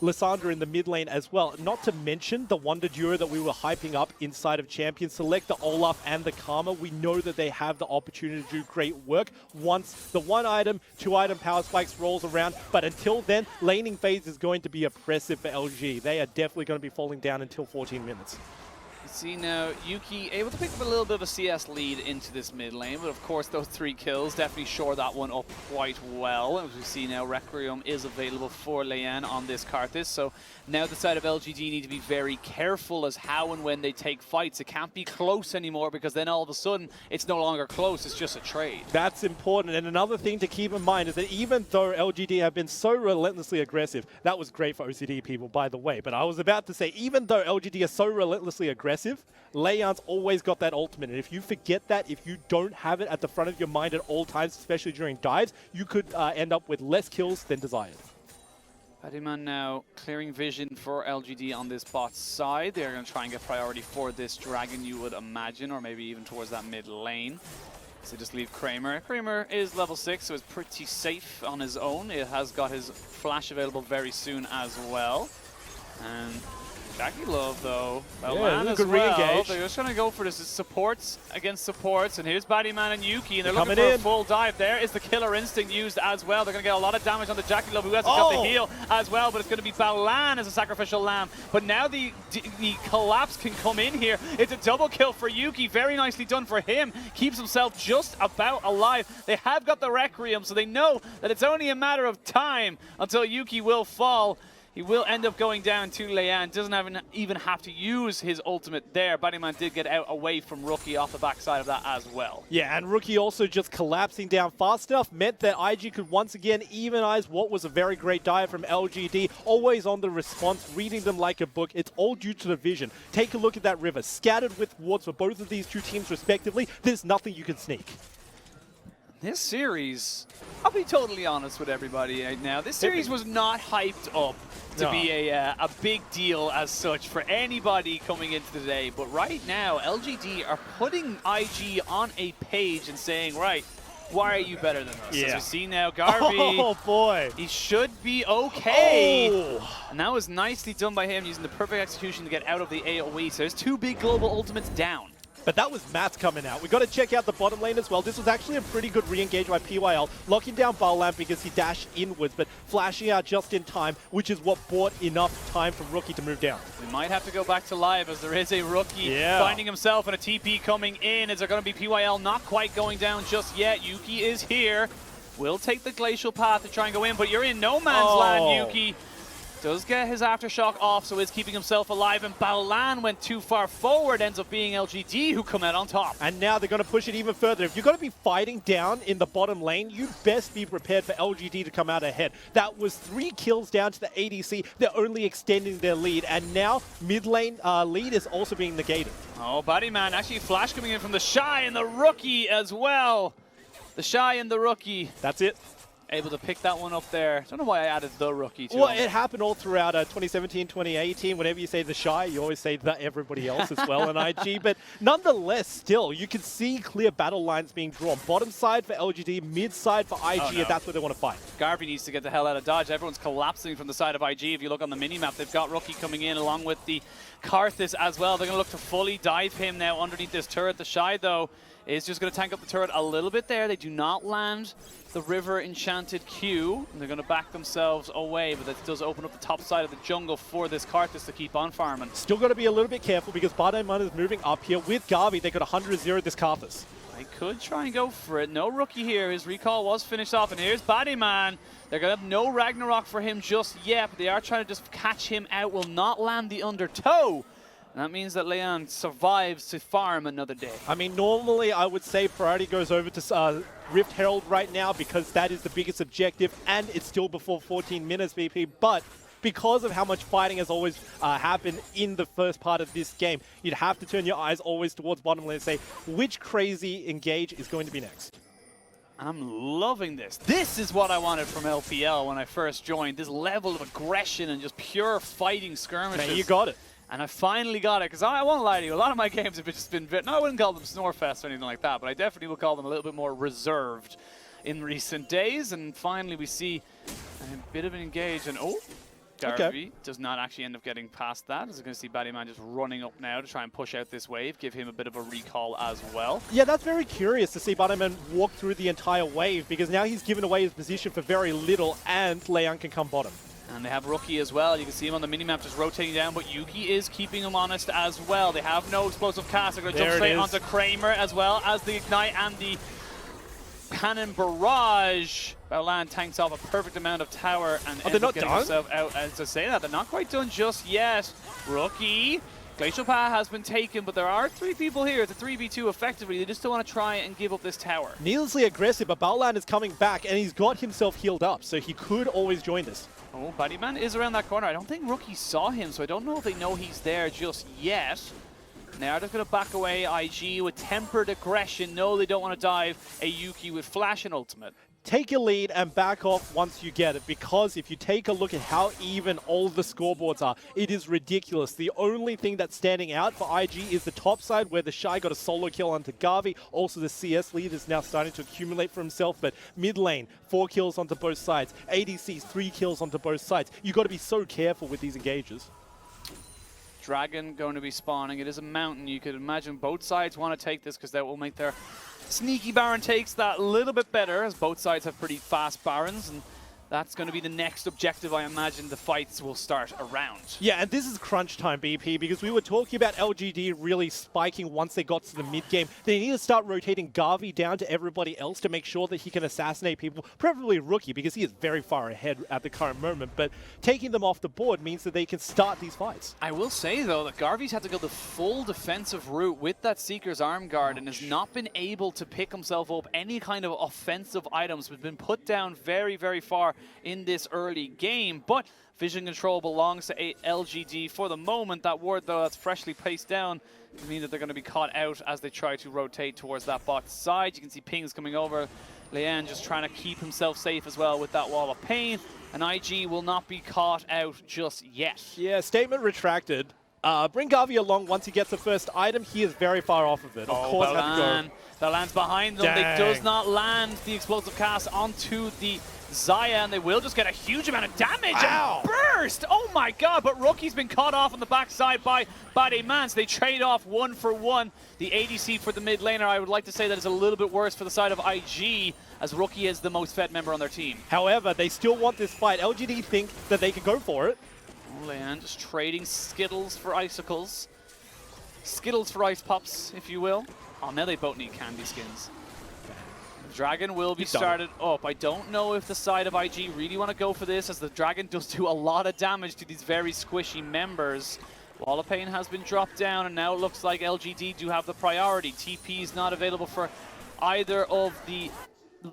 [SPEAKER 2] Lissandra in the mid lane as well. Not to mention the Wonder Duo that we were hyping up inside of Champions. Select the Olaf and the Karma. We know that they have the opportunity to do great work once the 1 item, 2 item power spikes rolls around. But until then, laning phase is going to be oppressive for LG. They are definitely going to be falling down until 14 minutes.
[SPEAKER 1] You see now, Yuuki able to pick up a little bit of a CS lead into this mid lane, but of course those 3 kills definitely shore that one up quite well. As we see now, Requiem is available for Leyan on this Karthus, so now the side of LGD need to be very careful as how and when they take fights. It can't be close anymore because then all of a sudden it's no longer close, it's just a trade.
[SPEAKER 2] That's important, and another thing to keep in mind is that even though LGD have been so relentlessly aggressive, that was great for OCD people by the way, but I was about to say, even though LGD are so relentlessly aggressive, Leyan's always got that ultimate, and if you forget that, if you don't have it at the front of your mind at all times, especially during dives, you could end up with less kills than desired.
[SPEAKER 1] badeMan now clearing vision for LGD on this bot side. They're going to try and get priority for this dragon, you would imagine, or maybe even towards that mid lane. So just leave Kramer. Kramer is level 6, so it's pretty safe on his own. It has got his flash available very soon as well. And JackeyLove, though, Baolan as well. They're just going to go for this. It's supports against supports, and here's badeMan and Yuuki, and they're looking for a full dive. There is the killer instinct used as well. They're going to get a lot of damage on the JackeyLove, who hasn't got the heal as well, but it's going to be Baolan as a sacrificial lamb. But now the collapse can come in here. It's a double kill for Yuuki. Very nicely done for him. Keeps himself just about alive. They have got the Requiem, so they know that it's only a matter of time until Yuuki will fall. He will end up going down to Leyan. Doesn't even have to use his ultimate there. badeMan did get out away from Rookie off the backside of that as well.
[SPEAKER 2] Yeah, and Rookie also just collapsing down fast enough meant that IG could once again evenize what was a very great dive from LGD. Always on the response, reading them like a book. It's all due to the vision. Take a look at that river. Scattered with wards for both of these 2 teams respectively. There's nothing you can sneak.
[SPEAKER 1] This series, I'll be totally honest with everybody right now, this series was not hyped up to be a big deal as such for anybody coming into the day. But right now, LGD are putting IG on a page and saying, right, why are you better than us? As we see now, Garvey,
[SPEAKER 2] oh boy,
[SPEAKER 1] he should be okay.
[SPEAKER 2] Oh.
[SPEAKER 1] And that was nicely done by him, using the perfect execution to get out of the AoE. So there's 2 big global ultimates down.
[SPEAKER 2] But that was Matt's coming out. We got to check out the bottom lane as well. This was actually a pretty good re-engage by PYL, locking down Baolan because he dashed inwards, but flashing out just in time, which is what bought enough time for Rookie to move down.
[SPEAKER 1] We might have to go back to live as there is a Rookie finding himself and a TP coming in. Is there going to be PYL not quite going down just yet? Yuuki is here. Will take the glacial path to try and go in, but you're in no man's land, Yuuki. Does get his aftershock off, so is keeping himself alive, and Baolan went too far forward, ends up being LGD who come out on top.
[SPEAKER 2] And now they're going to push it even further. If you're going to be fighting down in the bottom lane, you'd best be prepared for LGD to come out ahead. That was 3 kills down to the ADC. They're only extending their lead, and now mid lane lead is also being negated.
[SPEAKER 1] Oh, badeMan, actually flash coming in from TheShy and the Rookie as well. TheShy and the Rookie.
[SPEAKER 2] That's it.
[SPEAKER 1] Able to pick that one up there. Don't know why I added the Rookie to
[SPEAKER 2] Well,
[SPEAKER 1] him.
[SPEAKER 2] it happened all throughout 2017, 2018. Whenever you say TheShy, you always say the everybody else as well in IG. But nonetheless, still, you can see clear battle lines being drawn. Bottom side for LGD, mid side for IG, and that's where they want to fight.
[SPEAKER 1] Garvey needs to get the hell out of dodge. Everyone's collapsing from the side of IG. If you look on the minimap, they've got Rookie coming in along with the Karthus as well. They're going to look to fully dive him now underneath this turret. TheShy, though, is just going to tank up the turret a little bit there. They do not land the River Enchanted Q, and they're going to back themselves away, but that does open up the top side of the jungle for this Karthus to keep on farming.
[SPEAKER 2] Still got to be a little bit careful because badeMan is moving up here with Garvey. They got 100-0 this Karthus.
[SPEAKER 1] They could try and go for it. No Rookie here. His recall was finished off, and here's badeMan. They're going to have no Ragnarok for him just yet, but they are trying to just catch him out. Will not land the undertow. And that means that Leyan survives to farm another day.
[SPEAKER 2] I mean, normally I would say priority goes over to Rift Herald right now because that is the biggest objective, and it's still before 14 minutes, VP, but because of how much fighting has always happened in the first part of this game, you'd have to turn your eyes always towards bottom lane and say, which crazy engage is going to be next?
[SPEAKER 1] I'm loving this. This is what I wanted from LPL when I first joined. This level of aggression and just pure fighting skirmishes.
[SPEAKER 2] Man, you got it.
[SPEAKER 1] And I finally got it, because I won't lie to you, a lot of my games have just been, no, I wouldn't call them Snorefest or anything like that, but I definitely would call them a little bit more reserved in recent days. And finally we see a bit of an engage, and Garvey does not actually end up getting past that. As we're going to see badeMan just running up now to try and push out this wave, give him a bit of a recall as well.
[SPEAKER 2] Yeah, that's very curious to see badeMan walk through the entire wave, because now he's given away his position for very little, and Leyan can come bottom.
[SPEAKER 1] And they have Rookie as well. You can see him on the minimap just rotating down, but Yuuki is keeping him honest as well. They have no explosive cast. They're going to jump straight onto Kramer as well as the Ignite and the Cannon Barrage. Baolan tanks off a perfect amount of tower and ends up getting himself out. As I say that, they're not quite done just yet. Rookie. Glacial Path has been taken, but there are 3 people here. It's a 3v2 effectively. They just don't want to try and give up this tower.
[SPEAKER 2] Needlessly aggressive, but Baolan is coming back, and he's got himself healed up, so he could always join this.
[SPEAKER 1] Oh, badeMan is around that corner. I don't think Rookie saw him, so I don't know if they know he's there just yet. Now they're going to back away. IG with tempered aggression. No, they don't want to dive. A Yuuki with flash and ultimate.
[SPEAKER 2] Take your lead and back off once you get it, because if you take a look at how even all the scoreboards are, it is ridiculous. The only thing that's standing out for IG is the top side, where TheShy got a solo kill onto Garvey. Also, the CS lead is now starting to accumulate for himself, but mid lane, 4 kills onto both sides. ADCs, 3 kills onto both sides. You've got to be so careful with these engages.
[SPEAKER 1] Dragon going to be spawning. It is a mountain. You could imagine both sides want to take this because that will make their sneaky Baron takes that a little bit better, as both sides have pretty fast Barons, and that's going to be the next objective I imagine the fights will start around.
[SPEAKER 2] Yeah, and this is crunch time, BP, because we were talking about LGD really spiking once they got to the mid-game. They need to start rotating Garvey down to everybody else to make sure that he can assassinate people, preferably Rookie, because he is very far ahead at the current moment. But taking them off the board means that they can start these fights.
[SPEAKER 1] I will say, though, that Garvey's had to go the full defensive route with that Seeker's Arm Guard and has not been able to pick himself up any kind of offensive items. Has been put down very, very far in this early game, but vision control belongs to LGD for the moment. That ward, though, that's freshly placed down means that they're going to be caught out as they try to rotate towards that bot side. You can see pings coming over. Leyan just trying to keep himself safe as well with that wall of pain, and IG will not be caught out just yet.
[SPEAKER 2] Yeah, statement retracted. Bring Garvey along once he gets the first item. He is very far off of it. Of course,
[SPEAKER 1] Baolan. Baolan's behind them. They does not land the explosive cast onto the Xayah, and they will just get a huge amount of damage.
[SPEAKER 2] Ow.
[SPEAKER 1] And burst! Oh my god, but Rookie's been caught off on the backside by badeMan, so they trade off 1 for 1. The ADC for the mid laner, I would like to say that is a little bit worse for the side of IG, as Rookie is the most fed member on their team.
[SPEAKER 2] However, they still want this fight. LGD think that they can go for it.
[SPEAKER 1] Leyan just trading Skittles for Icicles. Skittles for Ice Pops, if you will. Oh, now they both need candy skins. Dragon will be started up. I don't know if the side of IG really want to go for this, as the Dragon does do a lot of damage to these very squishy members. Wall of Pain has been dropped down, and now it looks like LGD do have the priority. TP is not available for either of the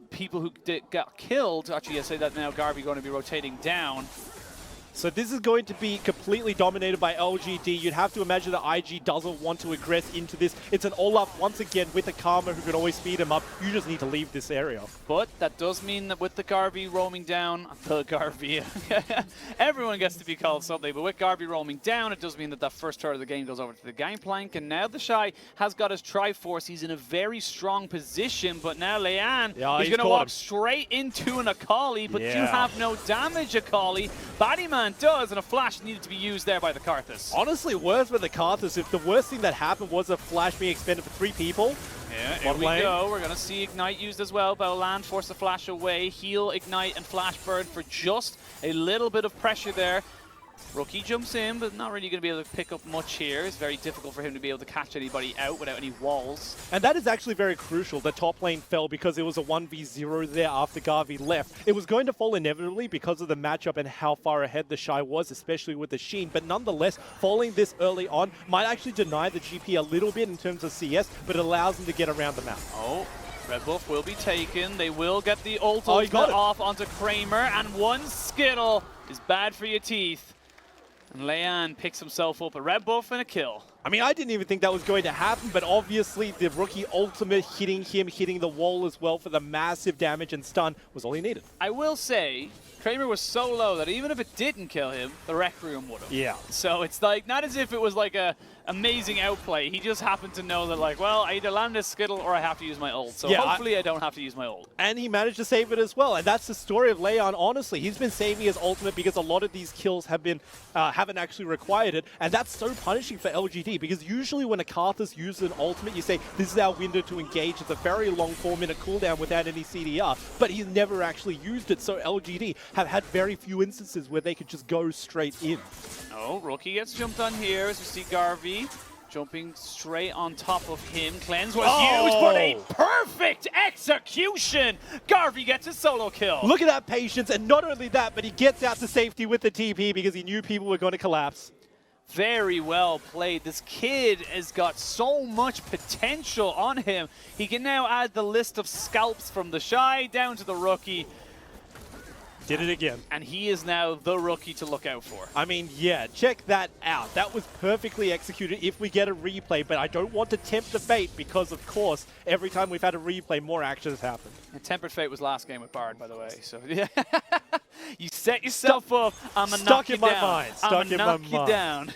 [SPEAKER 1] people who got killed. Actually, I say that now, Garvey going to be rotating down.
[SPEAKER 2] So this is going to be completely dominated by LGD. You'd have to imagine that IG doesn't want to aggress into this. It's an Olaf once again with a Karma who can always speed him up. You just need to leave this area.
[SPEAKER 1] But that does mean that with the Garvey roaming down, the Garvey, everyone gets to be called something, but with Garvey roaming down, it does mean that that first turret of the game goes over to the Gangplank, and now TheShy has got his Triforce. He's in a very strong position, but now Leyan, he's going to walk straight into an Akali, but you have no damage, Akali. badeMan does, and a flash needed to be used there by the Karthus.
[SPEAKER 2] Honestly, worse for the Karthus. If the worst thing that happened was a flash being expended for 3 people.
[SPEAKER 1] Yeah, here we go. We're going to see Ignite used as well. Baolan force the flash away. Heal, Ignite, and Flash burn for just a little bit of pressure there. Rookie jumps in, but not really going to be able to pick up much here. It's very difficult for him to be able to catch anybody out without any walls.
[SPEAKER 2] And that is actually very crucial. The top lane fell because it was a 1v0 there after Garvey left. It was going to fall inevitably because of the matchup and how far ahead TheShy was, especially with the Sheen. But nonetheless, falling this early on might actually deny the GP a little bit in terms of CS, but it allows them to get around the map.
[SPEAKER 1] Oh, red buff will be taken. They will get the ult off onto Kramer, and one Skittle is bad for your teeth. And Leyan picks himself up a red buff and a kill.
[SPEAKER 2] I mean, I didn't even think that was going to happen, but obviously the rookie ultimate hitting him, hitting the wall as well for the massive damage and stun was all he needed.
[SPEAKER 1] I will say, Kramer was so low that even if it didn't kill him, the Requiem would have.
[SPEAKER 2] Yeah.
[SPEAKER 1] So it's like, not as if it was like a amazing outplay. He just happened to know that, like, well, I either land this Skittle or I have to use my ult. So yeah, hopefully I don't have to use my ult.
[SPEAKER 2] And he managed to save it as well. And that's the story of Leyan, honestly. He's been saving his ultimate because a lot of these kills have been haven't actually required it. And that's so punishing for LGD because usually when a Karthus uses an ultimate, you say, this is our window to engage. It's a very long 4-minute cooldown without any CDR. But he's never actually used it. So LGD have had very few instances where they could just go straight in.
[SPEAKER 1] Oh, Rookie gets jumped on here as we see Garvey jumping straight on top of him. Cleanse was used, but a perfect execution! Garvey gets a solo kill.
[SPEAKER 2] Look at that patience, and not only that, but he gets out to safety with the TP because he knew people were going to collapse.
[SPEAKER 1] Very well played. This kid has got so much potential on him. He can now add the list of scalps from TheShy down to the Rookie.
[SPEAKER 2] Did it again.
[SPEAKER 1] And he is now the rookie to look out for.
[SPEAKER 2] I mean, yeah, check that out. That was perfectly executed if we get a replay, but I don't want to tempt the fate because, of course, every time we've had a replay, more action has happened.
[SPEAKER 1] And Tempered Fate was last game with Bard, by the way. So, yeah. You set yourself up, I'm going to knock you down.
[SPEAKER 2] Stuck in my mind.
[SPEAKER 1] You down.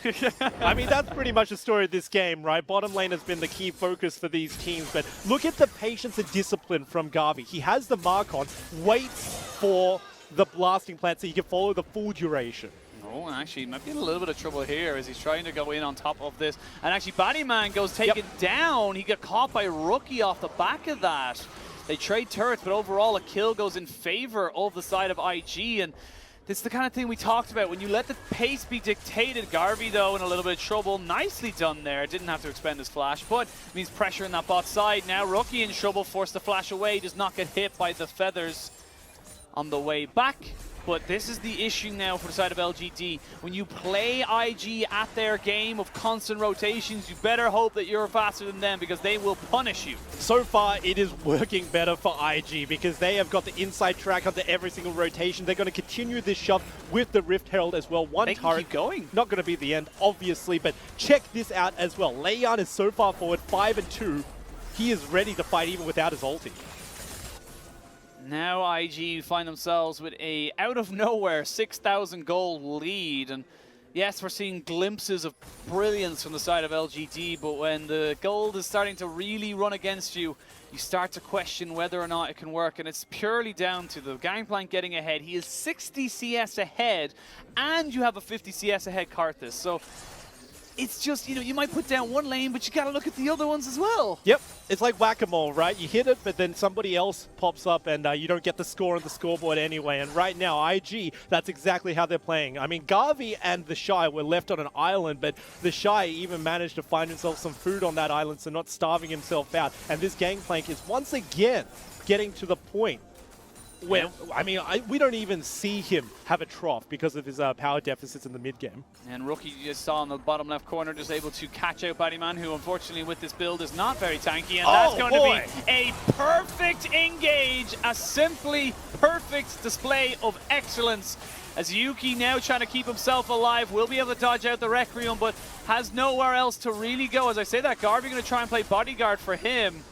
[SPEAKER 2] I mean, that's pretty much the story of this game, right? Bottom lane has been the key focus for these teams, but look at the patience and discipline from Garvey. He has the mark on, waits for the blasting plant so he can follow the full duration.
[SPEAKER 1] Oh, actually, might be in a little bit of trouble here as he's trying to go in on top of this. And actually, badeMan goes taken down. He got caught by Rookie off the back of that. They trade turrets, but overall, a kill goes in favor of the side of IG. And this is the kind of thing we talked about. When you let the pace be dictated, Garvey, though, in a little bit of trouble. Nicely done there. Didn't have to expend his flash, but means pressure in that bot side. Now, Rookie in trouble, forced to flash away. Does not get hit by the feathers on the way back. But this is the issue now for the side of LGD. When you play IG at their game of constant rotations, you better hope that you're faster than them because they will punish you.
[SPEAKER 2] So far, it is working better for IG because they have got the inside track onto every single rotation. They're going to continue this shove with the Rift Herald as well. One turret,
[SPEAKER 1] keep going.
[SPEAKER 2] Not going to be the end, obviously, but check this out as well. Leyan is so far forward, 5-2. He is ready to fight even without his ulti.
[SPEAKER 1] Now IG find themselves with a out-of-nowhere 6,000 gold lead. And yes, we're seeing glimpses of brilliance from the side of LGD, but when the gold is starting to really run against you, you start to question whether or not it can work. And it's purely down to the Gangplank getting ahead. He is 60 CS ahead, and you have a 50 CS ahead Karthus. So it's just, you know, you might put down one lane, but you got to look at the other ones as well.
[SPEAKER 2] Yep, it's like whack-a-mole, right? You hit it, but then somebody else pops up and you don't get the score on the scoreboard anyway. And right now, IG, that's exactly how they're playing. I mean, Garvey and TheShy were left on an island, but TheShy even managed to find himself some food on that island, so not starving himself out. And this Gangplank is once again getting to the point where, I mean, we don't even see him have a trough because of his power deficits in the mid-game.
[SPEAKER 1] And Rookie, you just saw in the bottom left corner, just able to catch out badeMan, who unfortunately with this build is not very tanky. And that's going to be a perfect engage, a simply perfect display of excellence. As Yuuki now trying to keep himself alive, will be able to dodge out the Requiem, but has nowhere else to really go. As I say that, Garvey going to try and play bodyguard for him.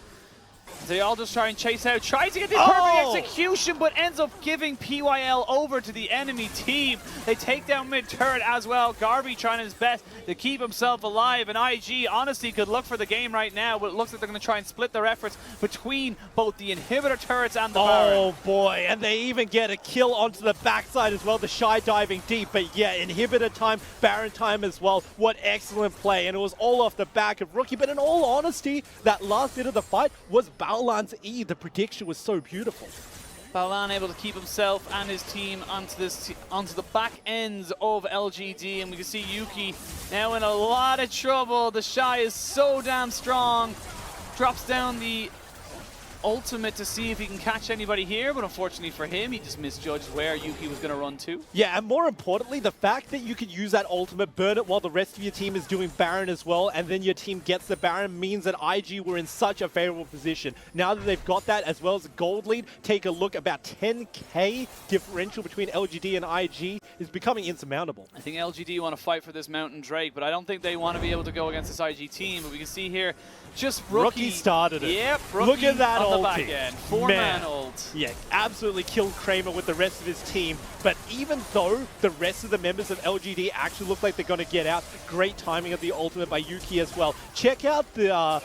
[SPEAKER 1] They all just try and chase out, tries to get the perfect execution, but ends up giving PYL over to the enemy team. They take down mid-turret as well. Garvey trying his best to keep himself alive, and IG honestly could look for the game right now, but it looks like they're going to try and split their efforts between both the inhibitor turrets and the Baron.
[SPEAKER 2] Oh boy, and they even get a kill onto the backside as well. TheShy diving deep, but yeah, inhibitor time, Baron time as well. What excellent play, and it was all off the back of Rookie, but in all honesty, that last bit of the fight was Baolan's E. The prediction was so beautiful.
[SPEAKER 1] Baolan able to keep himself and his team onto the back ends of LGD, and we can see Yuuki now in a lot of trouble. TheShy is so damn strong. Drops down the ultimate to see if he can catch anybody here, but unfortunately for him, he just misjudged where Yuuki was going to run to.
[SPEAKER 2] Yeah, and more importantly, the fact that you can use that ultimate, burn it while the rest of your team is doing Baron as well, and then your team gets the Baron means that IG were in such a favorable position. Now that they've got that, as well as a gold lead, take a look, about 10k differential between LGD and IG is becoming insurmountable.
[SPEAKER 1] I think LGD want to fight for this Mountain Drake, but I don't think they want to be able to go against this IG team, but we can see here, just Rookie
[SPEAKER 2] started it.
[SPEAKER 1] Yep, Rookie
[SPEAKER 2] look at that
[SPEAKER 1] on the back
[SPEAKER 2] ulti.
[SPEAKER 1] end. 4-man ult.
[SPEAKER 2] Yeah, absolutely killed Kramer with the rest of his team. But even though the rest of the members of LGD actually look like they're going to get out, great timing of the ultimate by Yuuki as well. Check out the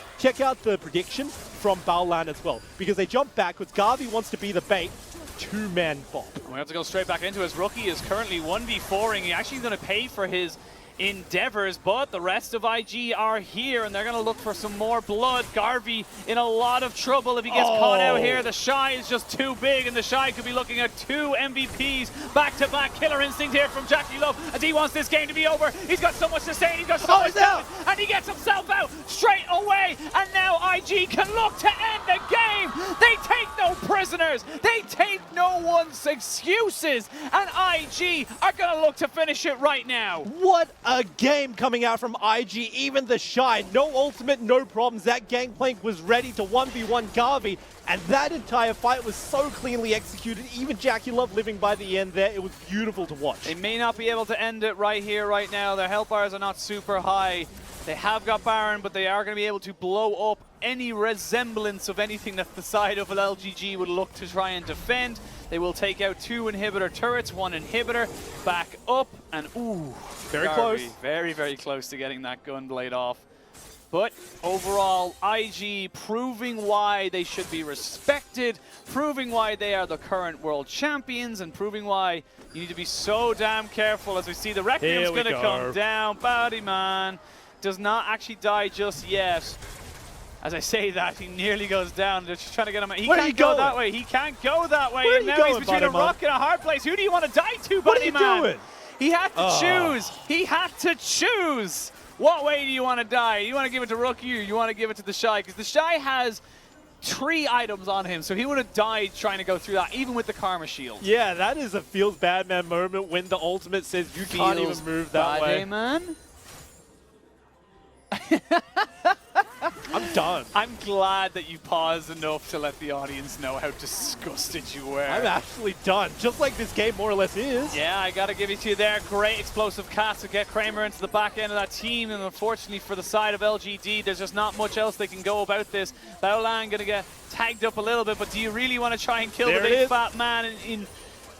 [SPEAKER 2] prediction from Baolan as well, because they jump backwards. Garvey wants to be the bait. 2-man bop.
[SPEAKER 1] We have to go straight back into his Rookie is currently 1v4ing. He's actually going to pay for his endeavors, but the rest of IG are here and they're going to look for some more blood. Garvey in a lot of trouble if he gets caught out here. TheShy is just too big, and TheShy could be looking at 2 MVPs back-to-back. Killer instinct here from JackeyLove as he wants this game to be over. He's got so much to say, and he's got so much damage, and he gets himself out straight away, and now IG can look to end the game. They take no prisoners, they take no one's excuses, and IG are going to look to finish it right now.
[SPEAKER 2] What a game coming out from IG. Even TheShy, no ultimate, no problems. That Gangplank was ready to 1v1 Garvey, and that entire fight was so cleanly executed. Even JackeyLove living by the end there. It was beautiful to watch.
[SPEAKER 1] They may not be able to end it right here, right now. Their health bars are not super high. They have got Baron, but they are going to be able to blow up any resemblance of anything that the side of LGG would look to try and defend. They will take out 2 inhibitor turrets, 1 inhibitor, back up, and ooh,
[SPEAKER 2] very
[SPEAKER 1] Garvey,
[SPEAKER 2] close.
[SPEAKER 1] Very, very close to getting that gun blade off. But overall, IG proving why they should be respected, proving why they are the current world champions, and proving why you need to be so damn careful as we see the Requiem's going to come down. badeMan does not actually die just yet. As I say that, he nearly goes down. They're just trying to get him out. He can't go that way. He can't go that way. And now he's between a rock and a hard place. Who do you want to die to, badeMan?
[SPEAKER 2] What are you doing?
[SPEAKER 1] He had to choose. He had to choose. What way do you want to die? You want to give it to Rookie, or you want to give it to TheShy? Because TheShy has 3 items on him, so he would have died trying to go through that, even with the Karma shield.
[SPEAKER 2] Yeah, that is a feels bad man moment when the ultimate says you can't even move that way.
[SPEAKER 1] Man.
[SPEAKER 2] I'm done.
[SPEAKER 1] I'm glad that you paused enough to let the audience know how disgusted you were.
[SPEAKER 2] I'm actually done, just like this game more or less is.
[SPEAKER 1] Yeah, I got to give it to you there. Great explosive cast to get Kramer into the back end of that team, and unfortunately for the side of LGD, there's just not much else they can go about this. Baolan going to get tagged up a little bit, but do you really want to try and kill the big fat man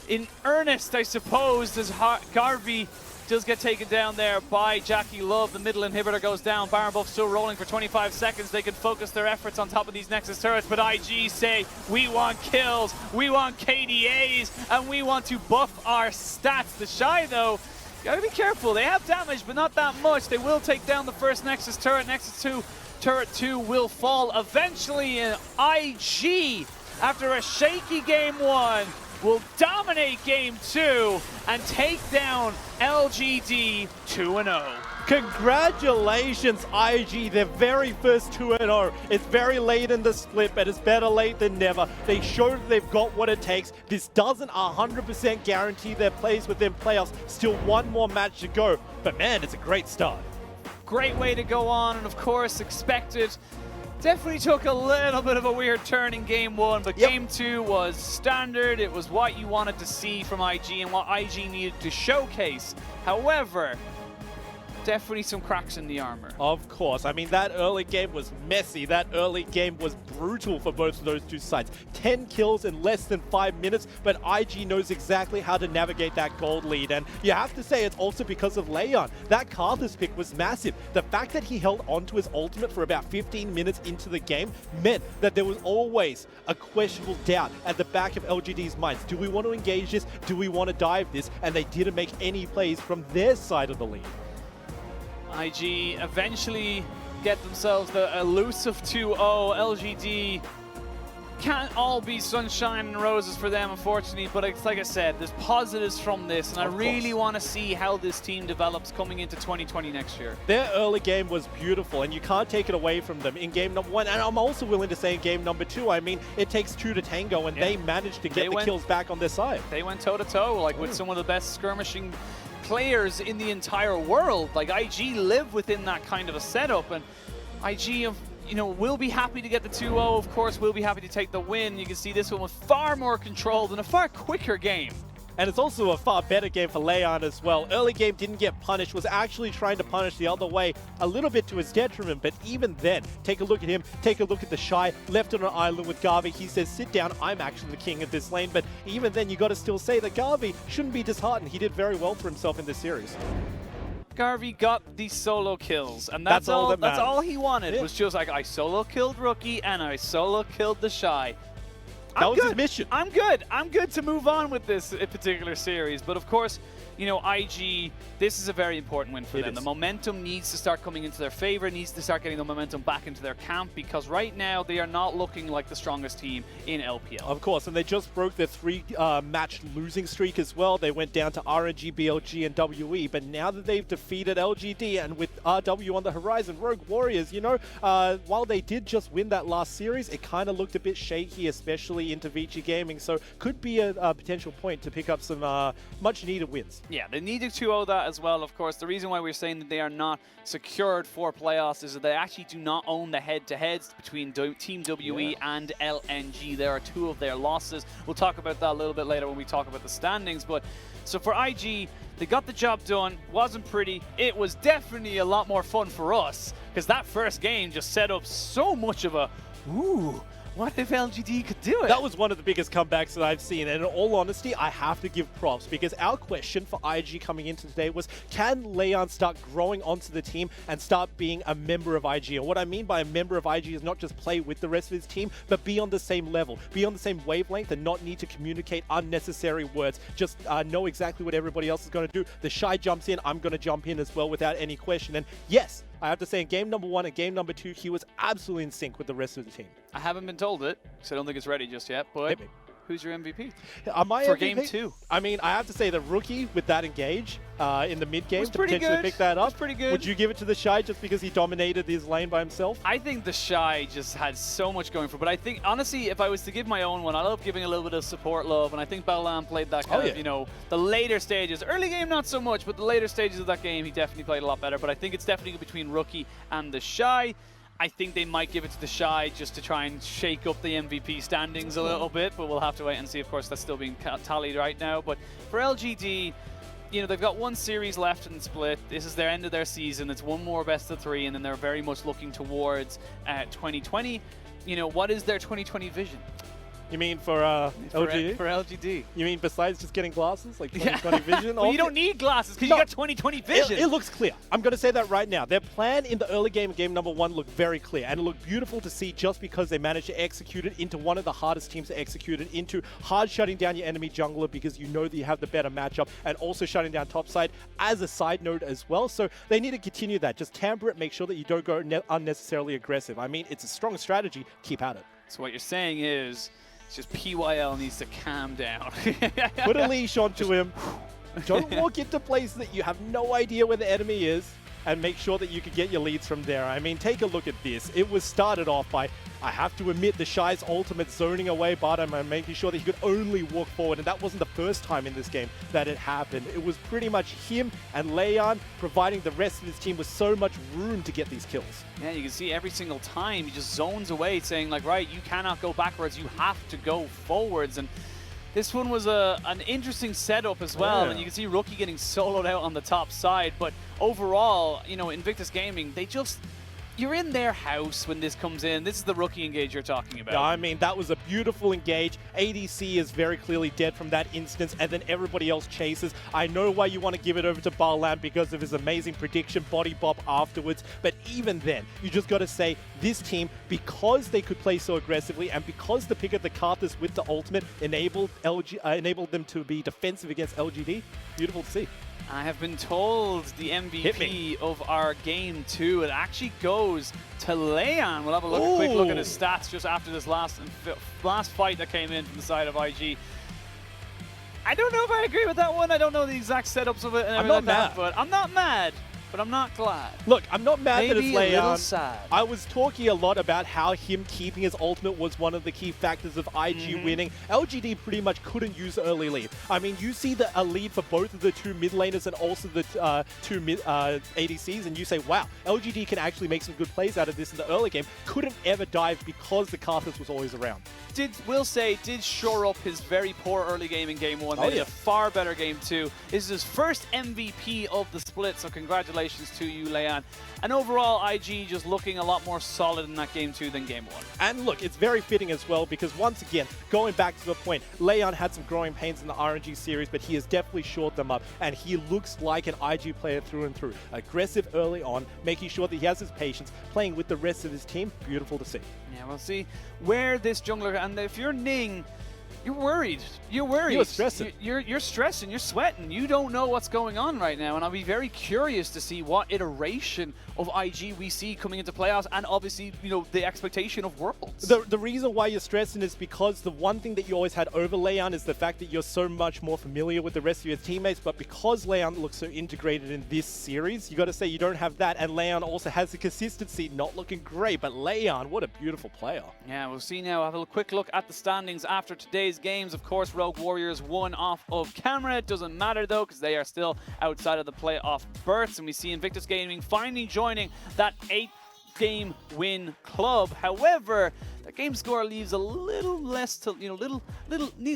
[SPEAKER 1] in earnest, I suppose, as Garvey does get taken down there by JackeyLove. The middle inhibitor goes down. Baron buff still rolling for 25 seconds. They can focus their efforts on top of these Nexus turrets, but IG say, we want kills, we want KDAs, and we want to buff our stats. TheShy, though, gotta be careful. They have damage, but not that much. They will take down the first Nexus turret. Nexus 2, turret 2 will fall eventually, and IG, after a shaky game 1, will dominate game 2 and take down LGD 2-0.
[SPEAKER 2] Congratulations, IG, their very first 2-0. It's very late in the split, but it's better late than never. They showed that they've got what it takes. This doesn't 100% guarantee their place within playoffs. Still 1 more match to go, but man, it's a great start.
[SPEAKER 1] Great way to go on, and of course, expected. Definitely took a little bit of a weird turn in game 1, but game 2 was standard. It was what you wanted to see from IG and what IG needed to showcase. However, definitely some cracks in the armor.
[SPEAKER 2] Of course. I mean, that early game was messy. That early game was brutal for both of those two sides. 10 kills in less than 5 minutes, but IG knows exactly how to navigate that gold lead. And you have to say it's also because of Leyan. That Karthus pick was massive. The fact that he held onto his ultimate for about 15 minutes into the game meant that there was always a questionable doubt at the back of LGD's minds. Do we want to engage this? Do we want to dive this? And they didn't make any plays from their side of the lead.
[SPEAKER 1] IG eventually get themselves the elusive 2-0. LGD can't all be sunshine and roses for them, unfortunately, but it's like I said, there's positives from this, and I really want to see how this team develops coming into 2020 next year.
[SPEAKER 2] Their early game was beautiful, and you can't take it away from them in game number 1, and I'm also willing to say in game number 2, I mean, it takes 2 to tango, and they managed to get the kills back on their side.
[SPEAKER 1] They went toe-to-toe, like with some of the best skirmishing players in the entire world. Like, IG live within that kind of a setup, and IG have, you know, will be happy to get the 2-0, of course, will be happy to take the win. You can see this one was far more controlled and a far quicker game.
[SPEAKER 2] And it's also a far better game for Leyan as well. Early game didn't get punished, was actually trying to punish the other way a little bit to his detriment, but even then, take a look at him, take a look at TheShy, left on an island with Garvey. He says, sit down, I'm actually the king of this lane, but even then, you got to still say that Garvey shouldn't be disheartened. He did very well for himself in this series.
[SPEAKER 1] Garvey got these solo kills, and that's all he wanted, was just like, I solo killed Rookie, and I solo killed TheShy.
[SPEAKER 2] That was his mission.
[SPEAKER 1] I'm good. I'm good to move on with this particular series. But of course, you know, IG, this is a very important win for them. The momentum needs to start coming into their favor, needs to start getting the momentum back into their camp, because right now they are not looking like the strongest team in LPL.
[SPEAKER 2] Of course, and they just broke their 3-match losing streak as well. They went down to RNG, BLG, and WE, but now that they've defeated LGD and with RW on the horizon, Rogue Warriors, you know, while they did just win that last series, it kind of looked a bit shaky, especially into TheShy Gaming, so could be a potential point to pick up some much-needed wins.
[SPEAKER 1] Yeah, they need to 2-0 that as well, of course. The reason why we're saying that they are not secured for playoffs is that they actually do not own the head-to-heads between Team WE and LNG. There are 2 of their losses. We'll talk about that a little bit later when we talk about the standings. But so for IG, they got the job done. Wasn't pretty. It was definitely a lot more fun for us, because that first game just set up so much of a, ooh, what if LGD could do it?
[SPEAKER 2] That was one of the biggest comebacks that I've seen, and in all honesty, I have to give props, because our question for IG coming into today was, can Leyan start growing onto the team and start being a member of IG? And what I mean by a member of IG is not just play with the rest of his team, but be on the same level, be on the same wavelength, and not need to communicate unnecessary words. Just know exactly what everybody else is going to do. TheShy jumps in, I'm going to jump in as well without any question. And yes, I have to say, in game number 1 and game number 2, he was absolutely in sync with the rest of the team.
[SPEAKER 1] I haven't been told it, so I don't think it's ready just yet, but who's your MVP?
[SPEAKER 2] For
[SPEAKER 1] game 2?
[SPEAKER 2] I mean, I have to say the Rookie with that engage in the mid game to potentially pick that up.
[SPEAKER 1] Was pretty good.
[SPEAKER 2] Would you give it to TheShy just because he dominated his lane by himself?
[SPEAKER 1] I think TheShy just had so much going for it. But I think, honestly, if I was to give my own one, I love giving a little bit of support love, and I think Baolan played that kind of, you know, the later stages. Early game, not so much, but the later stages of that game, he definitely played a lot better. But I think it's definitely between Rookie and TheShy. I think they might give it to TheShy just to try and shake up the MVP standings a little bit, but we'll have to wait and see. Of course, that's still being tallied right now. But for LGD, you know, they've got 1 series left in the split. This is their end of their season. It's 1 more best of 3, and then they're very much looking towards 2020. You know, what is their 2020 vision?
[SPEAKER 2] You mean for LGD?
[SPEAKER 1] For LGD.
[SPEAKER 2] You mean besides just getting glasses, like 2020 vision?
[SPEAKER 1] Well, you don't need glasses because you got 2020 vision.
[SPEAKER 2] It looks clear. I'm going to say that right now. Their plan in the early game number 1, looked very clear, and it looked beautiful to see just because they managed to execute it into one of the hardest teams to execute it into, hard shutting down your enemy jungler because you know that you have the better matchup, and also shutting down topside as a side note as well. So they need to continue that. Just temper it, make sure that you don't go unnecessarily aggressive. I mean, it's a strong strategy. Keep at it.
[SPEAKER 1] So what you're saying is, just PYL needs to calm down.
[SPEAKER 2] Put a leash onto him. Don't walk into places that you have no idea where the enemy is, and make sure that you can get your leads from there. I mean, take a look at this. It was started off by, I have to admit, TheShy's ultimate zoning away badeMan, making sure that he could only walk forward, and that wasn't the first time in this game that it happened. It was pretty much him and Leyan providing the rest of his team with so much room to get these kills.
[SPEAKER 1] Yeah, you can see every single time he just zones away, saying like, right, you cannot go backwards, you have to go forwards. And this one was an interesting setup as well, and you can see Rookie getting soloed out on the top side. But overall, you know, Invictus Gaming, they just, you're in their house when this comes in. This is the Rookie engage you're talking about.
[SPEAKER 2] Yeah, I mean, that was a beautiful engage. ADC is very clearly dead from that instance, and then everybody else chases. I know why you want to give it over to Baolan because of his amazing prediction, body bop afterwards, but even then, you just got to say, this team, because they could play so aggressively, and because the pick of the Karthus with the ultimate enabled them to be defensive against LGD, beautiful to see.
[SPEAKER 1] I have been told the MVP of our game 2, it actually goes to Leyan. We'll have a quick look at his stats just after this last fight that came in from the side of IG. I don't know if I agree with that one. I don't know the exact setups of it and everything like that, but I'm not mad. But I'm not glad.
[SPEAKER 2] Look, I'm not mad that it's Leyan.
[SPEAKER 1] Maybe a little sad.
[SPEAKER 2] I was talking a lot about how him keeping his ultimate was one of the key factors of IG winning. LGD pretty much couldn't use early lead. I mean, you see a lead for both of the 2 mid laners and also the 2 ADCs, and you say, wow, LGD can actually make some good plays out of this in the early game. Couldn't ever dive because the Karthus was always around. Did shore up his very poor early game in game 1. They did a far better game 2.
[SPEAKER 1] This is his first MVP of the split, so congratulations to you, Leyan. And overall, IG just looking a lot more solid in that game 2 than game 1.
[SPEAKER 2] And look, it's very fitting as well because once again, going back to the point, Leyan had some growing pains in the RNG series, but he has definitely shored them up, and he looks like an IG player through and through. Aggressive early on, making sure that he has his patience, playing with the rest of his team. Beautiful to see.
[SPEAKER 1] Yeah, we'll see where this jungler, and if you're Ning, you're worried. You're worried.
[SPEAKER 2] You're stressing.
[SPEAKER 1] You're stressing. You're sweating. You don't know what's going on right now, and I'll be very curious to see what iteration of IG we see coming into playoffs, and obviously, you know, the expectation of Worlds.
[SPEAKER 2] The reason why you're stressing is because the one thing that you always had over Leyan is the fact that you're so much more familiar with the rest of your teammates, but because Leyan looks so integrated in this series, you got to say you don't have that, and Leyan also has the consistency, not looking great, but Leyan, what a beautiful player.
[SPEAKER 1] Yeah, we'll see now. Have a quick look at the standings after today's games. Of course, Rogue Warriors won off of camera. It doesn't matter though, because they are still outside of the playoff berths, and we see Invictus Gaming finally joining that 8-game win club. However, the game score leaves a little less to, you know,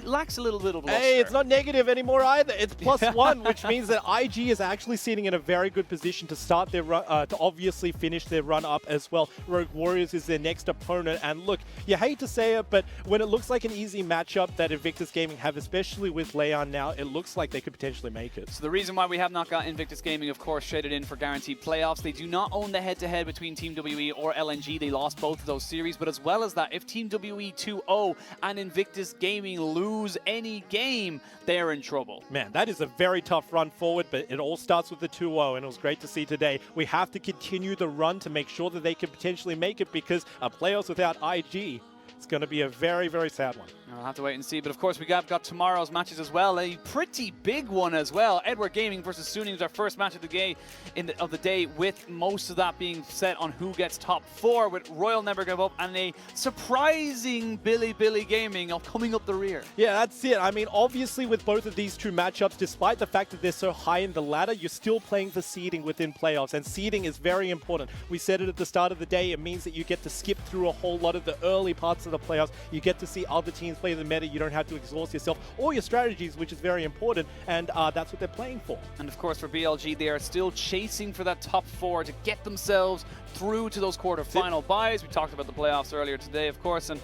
[SPEAKER 1] lacks a little bit of luster.
[SPEAKER 2] Hey, it's not negative anymore either. It's +1, which means that IG is actually sitting in a very good position to start their run, to obviously finish their run up as well. Rogue Warriors is their next opponent, and look, you hate to say it, but when it looks like an easy matchup that Invictus Gaming have, especially with Leyan now, it looks like they could potentially make it.
[SPEAKER 1] So the reason why we have not got Invictus Gaming, of course, shaded in for guaranteed playoffs. They do not own the head-to-head between Team WE or LNG. They lost both of those series, but as well as that, if Team WE 2-0 and Invictus Gaming lose any game, they're in trouble.
[SPEAKER 2] Man, that is a very tough run forward, but it all starts with the 2-0, and it was great to see today. We have to continue the run to make sure that they can potentially make it, because a playoffs without IG, it's going to be a very, very sad one.
[SPEAKER 1] We'll have to wait and see. But of course, we got tomorrow's matches as well. A pretty big one as well. Edward Gaming versus Suning is our first match of the day, with most of that being set on who gets top 4, with Royal Never Give Up and a surprising Billy Gaming coming up the rear.
[SPEAKER 2] Yeah, that's it. I mean, obviously with both of these two matchups, despite the fact that they're so high in the ladder, you're still playing for seeding within playoffs, and seeding is very important. We said it at the start of the day. It means that you get to skip through a whole lot of the early parts of the playoffs. You get to see other teams play the meta. You don't have to exhaust yourself or your strategies, which is very important, and that's what they're playing for.
[SPEAKER 1] And of course, for BLG, they are still chasing for that top 4 to get themselves through to those quarterfinal buys. We talked about the playoffs earlier today, of course, and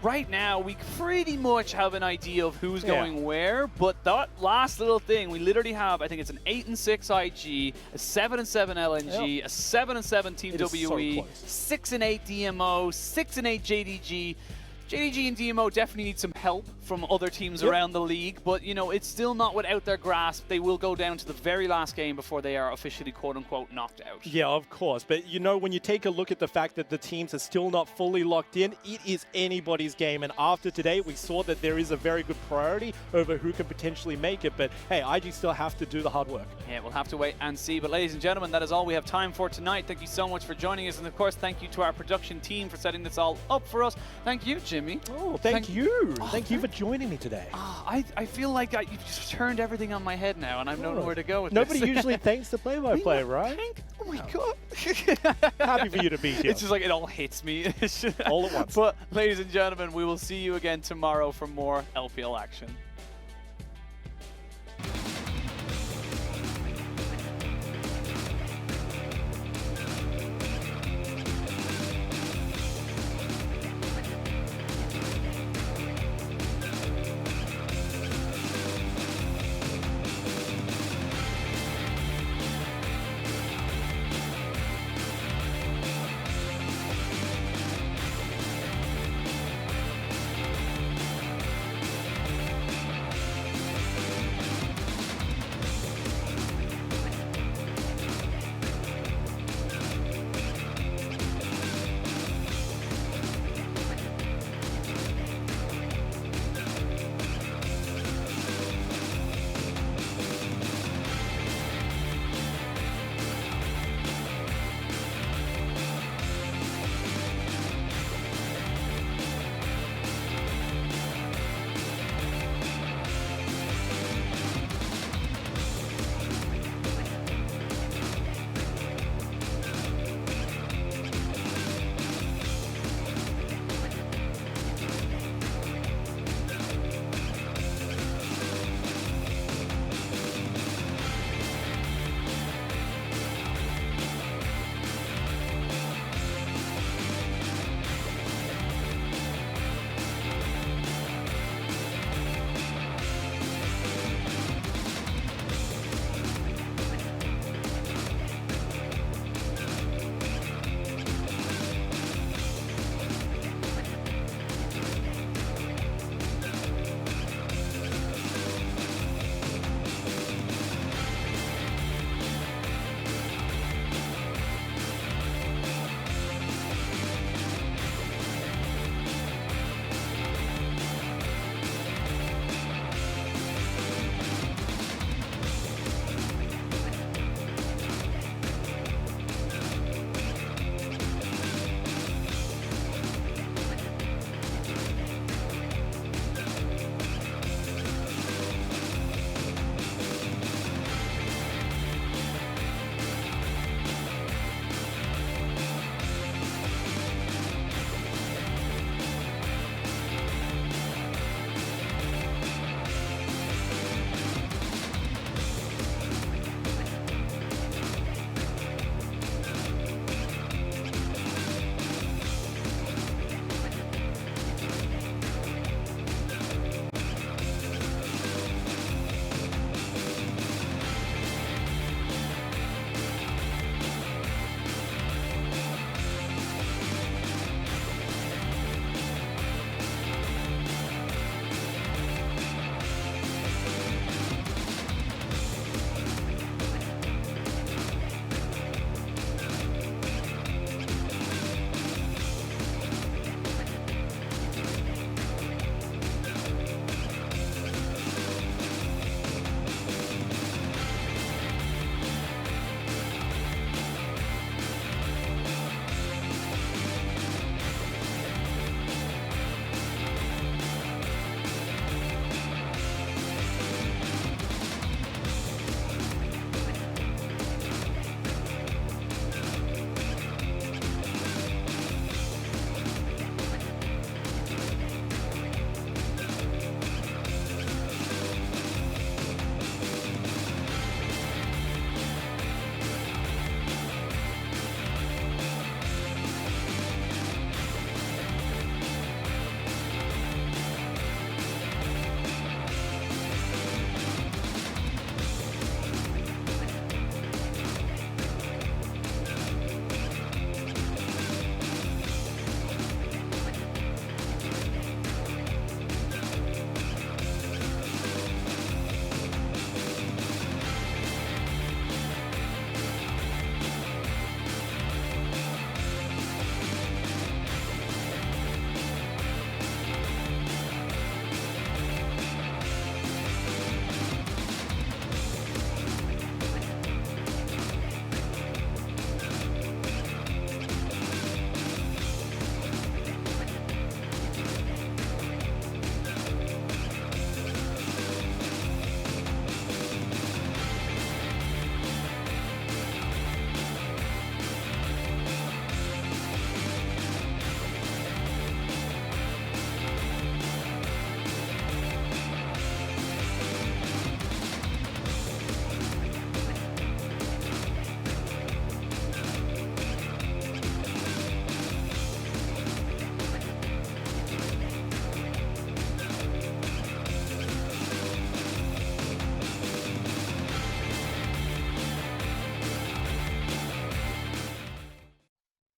[SPEAKER 1] right now we pretty much have an idea of who's going where, but that last little thing, we literally have, I think it's an 8-6 IG, a 7-7 LNG, a 7-7 Team WE, 6-8 DMO, 6-8 JDG. JDG and DMO definitely need some help from other teams around the league, but you know, it's still not without their grasp. They will go down to the very last game before they are officially quote-unquote knocked out.
[SPEAKER 2] Yeah, of course, but you know, when you take a look at the fact that the teams are still not fully locked in, it is anybody's game, and after today we saw that there is a very good priority over who can potentially make it, but hey, IG still have to do the hard work.
[SPEAKER 1] Yeah, we'll have to wait and see, but ladies and gentlemen, that is all we have time for tonight. Thank you so much for joining us, and of course, thank you to our production team for setting this all up for us. Thank you, Jimmy.
[SPEAKER 2] Oh, thank you. Thank you for joining me today.
[SPEAKER 1] I feel like you've just turned everything on my head now, and I don't know where to go with
[SPEAKER 2] Nobody
[SPEAKER 1] this.
[SPEAKER 2] usually thanks the play-by-play, right?
[SPEAKER 1] Oh my god.
[SPEAKER 2] Happy for you to be here.
[SPEAKER 1] It's just like it all hits me.
[SPEAKER 2] All at once.
[SPEAKER 1] But ladies and gentlemen, we will see you again tomorrow for more LPL action.